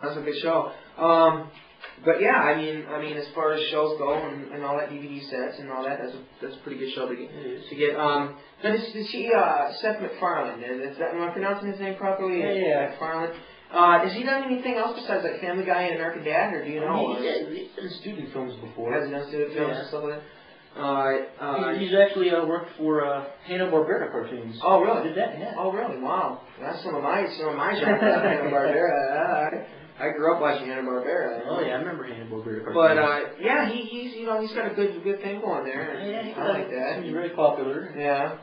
That's a good show. But yeah, I mean, as far as shows go and all that DVD sets and all that, that's a pretty good show to get. Now, is he Seth MacFarlane? Am I pronouncing his name properly? Yeah. MacFarlane. Has he done anything else besides like Family Guy and American Dad, or do you know? He's done student films before. Has he done student films and stuff like that? He's actually worked for Hanna-Barbera cartoons. Oh, really? He did that, yeah. Oh, really? Wow. That's some of my genres. Hanna-Barbera. I grew up watching Hanna-Barbera. Oh yeah, I remember Hanna-Barbera cartoons. But yeah, he's got a good thing going there. Yeah, I like that. He's very popular. Yeah.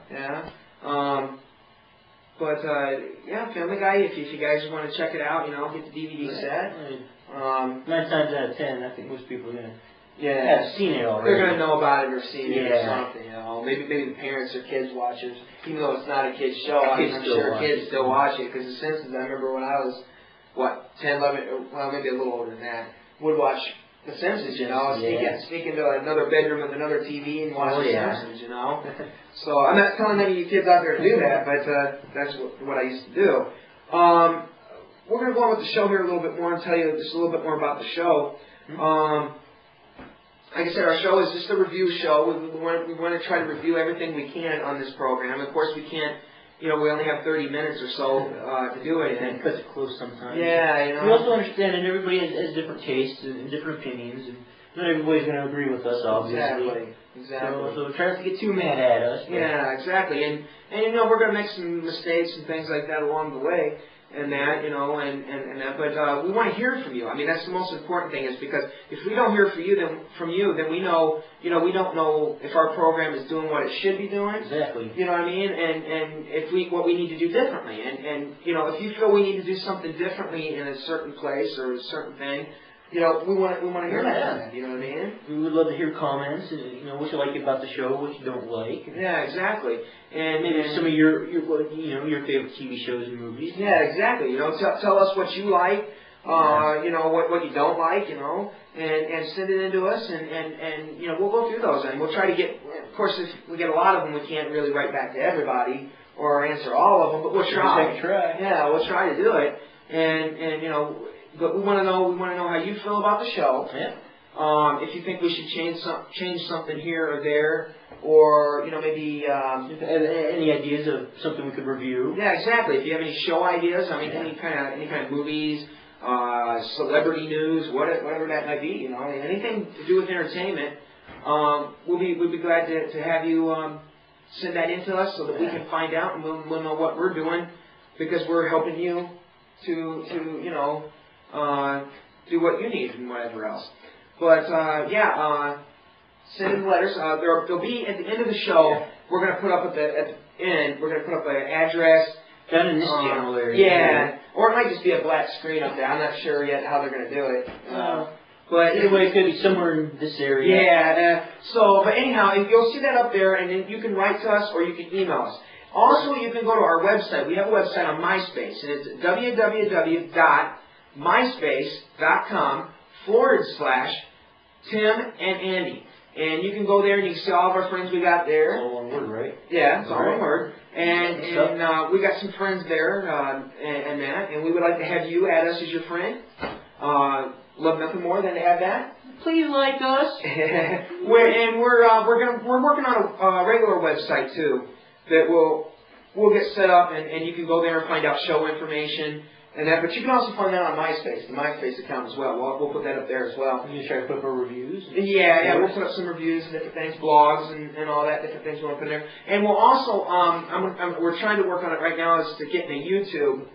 But yeah, Family Guy. If you guys want to check it out, get the DVD set. 9 times out of 10, I think most people have seen it already. They're gonna know about it or seen it or something. Maybe the parents or kids watch it, even though it's not a kids show. I'm sure kids still watch it because The Simpsons. I remember when I was 10, 11, well maybe a little older than that, would watch The Simpsons. Sneak into another bedroom with another TV and watch The Simpsons. So I'm not telling any of you kids out there to do that, but that's what I used to do. We're going to go on with the show here a little bit more and tell you just a little bit more about the show. Like I said, our show is just a review show. We want to try to review everything we can on this program. Of course, we can't. We only have 30 minutes or so to do it. And it cuts it close sometimes. Yeah, We also understand that everybody has different tastes and different opinions, and not everybody's going to agree with us, obviously. Exactly. So try not to get too mad at us. Yeah, exactly. And we're going to make some mistakes and things like that along the way. And that, and that, but we want to hear from you. I mean, that's the most important thing, is because if we don't hear from you, then we know, we don't know if our program is doing what it should be doing. Exactly. You know what I mean? And if what we need to do differently, and if you feel we need to do something differently in a certain place or a certain thing, we want to hear that. You know what I mean? We would love to hear comments, and what you like about the show, what you don't like. Yeah, exactly. And maybe some of your favorite TV shows and movies. Yeah, exactly. Tell us what you like. What you don't like. And send it in to us, and we'll go through those, and we'll try to get. Of course, if we get a lot of them, we can't really write back to everybody or answer all of them, but we'll try. Yeah, we'll try to do it, and but we want to know how you feel about the show. Yeah. If you think we should change something here or there, or maybe any ideas of something we could review. Yeah, exactly. If you have any show ideas, any kind of movies, celebrity news, whatever that might be, anything to do with entertainment, we'll be glad to have you send that in to us so that we can find out, and we'll know what we're doing, because we're helping you to do what you need and whatever else. But send in letters. There'll be at the end of the show. We're going to put up at the end. We're going to put up an address down in this general area. Yeah, or it might just be a black screen up there. I'm not sure yet how they're going to do it. But anyway, it could be somewhere in this area. Yeah. But anyhow, you'll see that up there, and then you can write to us or you can email us. Also, you can go to our website. We have a website on MySpace, and it's www.myspace.com/Tim and Andy. And you can go there and you can see all of our friends we got there. It's all one word, right? Yeah, it's all one word. And we got some friends there and we would like to have you add us as your friend. Love nothing more than to have that. Please like us. We're working on a regular website too that we'll get set up, and you can go there and find out show information. And that, but you can also find that on MySpace, the MySpace account as well. We'll put that up there as well. You try to put up our reviews? Yeah, we'll put up some reviews and different things, blogs and all that, different things we want to put in there. And we'll also, we're trying to work on it right now, is to get into YouTube,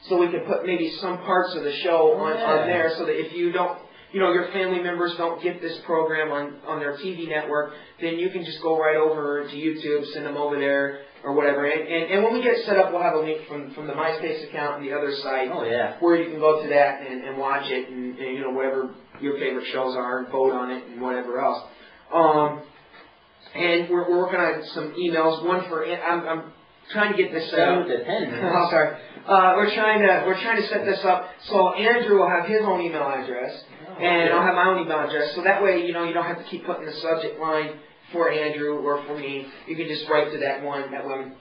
so we can put maybe some parts of the show on there, so that if you don't, your family members don't get this program on their TV network, then you can just go right over to YouTube, send them over there, or whatever. And when we get it set up, we'll have a link from the MySpace account and the other site, where you can go to that and watch it, and whatever your favorite shows are, and vote on it, and whatever else. And we're working on some emails. One for I'm trying to get this set up. Oh, sorry. We're trying to set this up so Andrew will have his own email address, and I'll have my own email address. So that way, you don't have to keep putting the subject line for Andrew or for me. You can just write to that one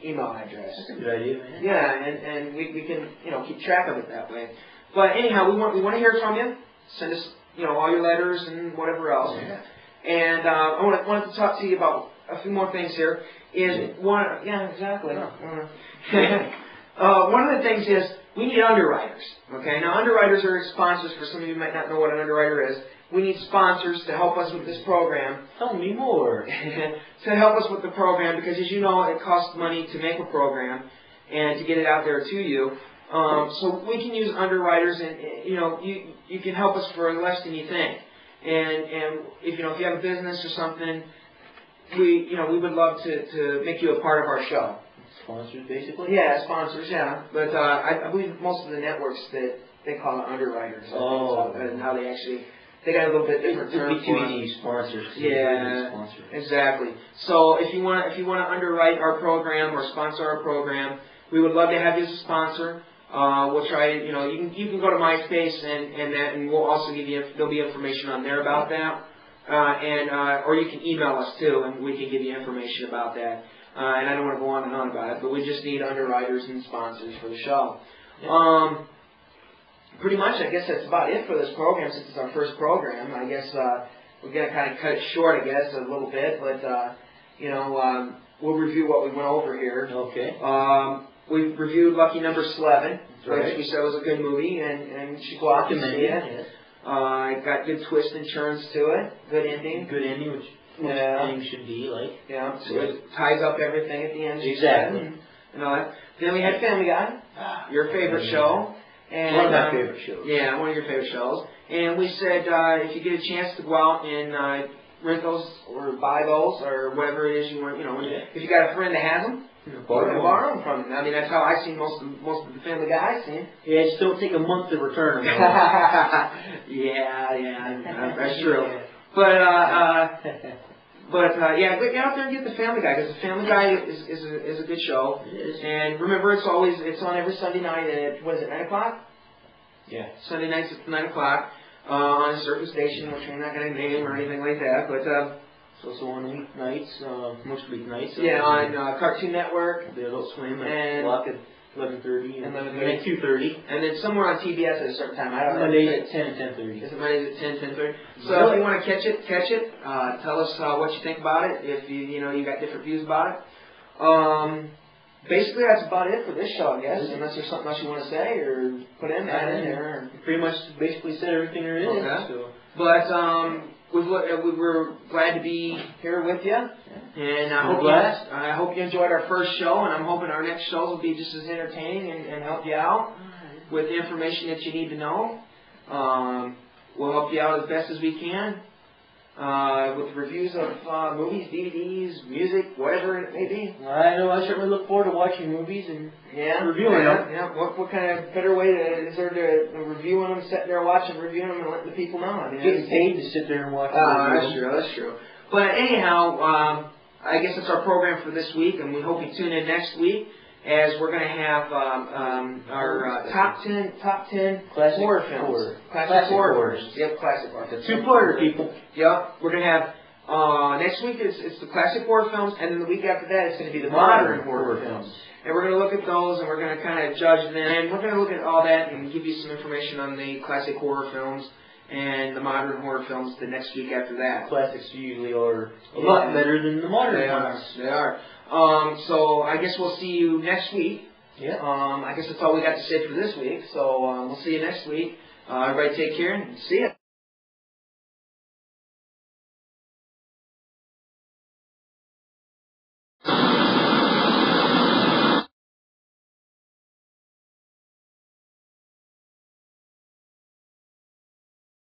email address. That's a good idea, man. Yeah, and we can keep track of it that way. But anyhow, we want to hear from you. Send us, all your letters and whatever else. Yeah. And I wanted to talk to you about a few more things here. Exactly. One of the things is we need underwriters. Okay, now underwriters are sponsors. For some of you who might not know what an underwriter is, we need sponsors to help us with this program. Tell me more. To help us with the program, because as you know, it costs money to make a program and to get it out there to you. So we can use underwriters, and you can help us for less than you think. And if you have a business or something, we would love to make you a part of our show. Sponsors, basically. Yeah, sponsors. Yeah, but I believe most of the networks that they call it underwriters. And how they got a little bit different term for it. Sponsors. Yeah, exactly. So if you want to underwrite our program or sponsor our program, we would love to have you as a sponsor. We'll try. You can go to MySpace and we'll also give you. There'll be information on there about that, or you can email us too, and we can give you information about that. And I don't want to go on and on about it, but we just need underwriters and sponsors for the show. Yeah. Pretty much, I guess that's about it for this program, since it's our first program. I guess we're going to kind of cut it short, I guess, a little bit, but, we'll review what we went over here. Okay. We reviewed Lucky Number Slevin, which we said was a good movie, and you should go out and see it. Yes. It got good twist and turns to it, good ending. Good ending, which most endings should be like. Yeah, so it ties up everything at the end. Exactly. And all that. Then we had Family Guy, your favorite show. And, one of my favorite shows. Yeah, one of your favorite shows. And we said if you get a chance to go out and rent those or buy those or whatever it is you want, if you got a friend that has them, borrow them from them. I mean, that's how I seen most of the Family Guy I've seen. Yeah, just don't take a month to return them. yeah, that's true. But get out there and get the Family Guy, because the Family Guy is a good show. It is. And remember, it's on every Sunday night at 9 o'clock. Yeah. Sunday nights at 9 o'clock on a certain station, which we're not going to name or anything like that. But it's also on weeknights, most weeknights. Yeah, on Cartoon Network, the Adult Swim, and block at 11:30 and 2:30, and then somewhere on TBS at a certain time. I don't know. Mondays at 10 and 10:30. Is it Mondays at 10, 10:30? So if you want to catch it. Tell us what you think about it. If you got different views about it. Basically, that's about it for this show, I guess. Unless there's something else you want to say or put in there. Pretty much basically said everything there is. Okay. So. But we were glad to be here with you, and I hope you enjoyed our first show, and I'm hoping our next shows will be just as entertaining and help you out with the information that you need to know. We'll help you out as best as we can with reviews of movies, DVDs, music, whatever it may be. I know. I certainly look forward to watching movies and reviewing them. Yeah. What kind of better way is there to reviewing them, sitting there watching, reviewing them, and letting the people know? I mean, getting paid to sit there and watch. That's true. But anyhow, I guess that's our program for this week, and we hope you tune in next week, as we're going to have our top 10 classic horror films. Classic horror films. Yep, classic horror. The two-parter, people. Yep. We're going to have next week it's the classic horror films, and then the week after that it's going to be the modern horror films. And we're going to look at those, and we're going to kind of judge them, and we're going to look at all that and give you some information on the classic horror films and the modern horror films the next week after that. Classics usually are a lot better than the modern ones. They are. So I guess we'll see you next week. Yeah. I guess that's all we got to say for this week. So we'll see you next week. Everybody take care and see ya.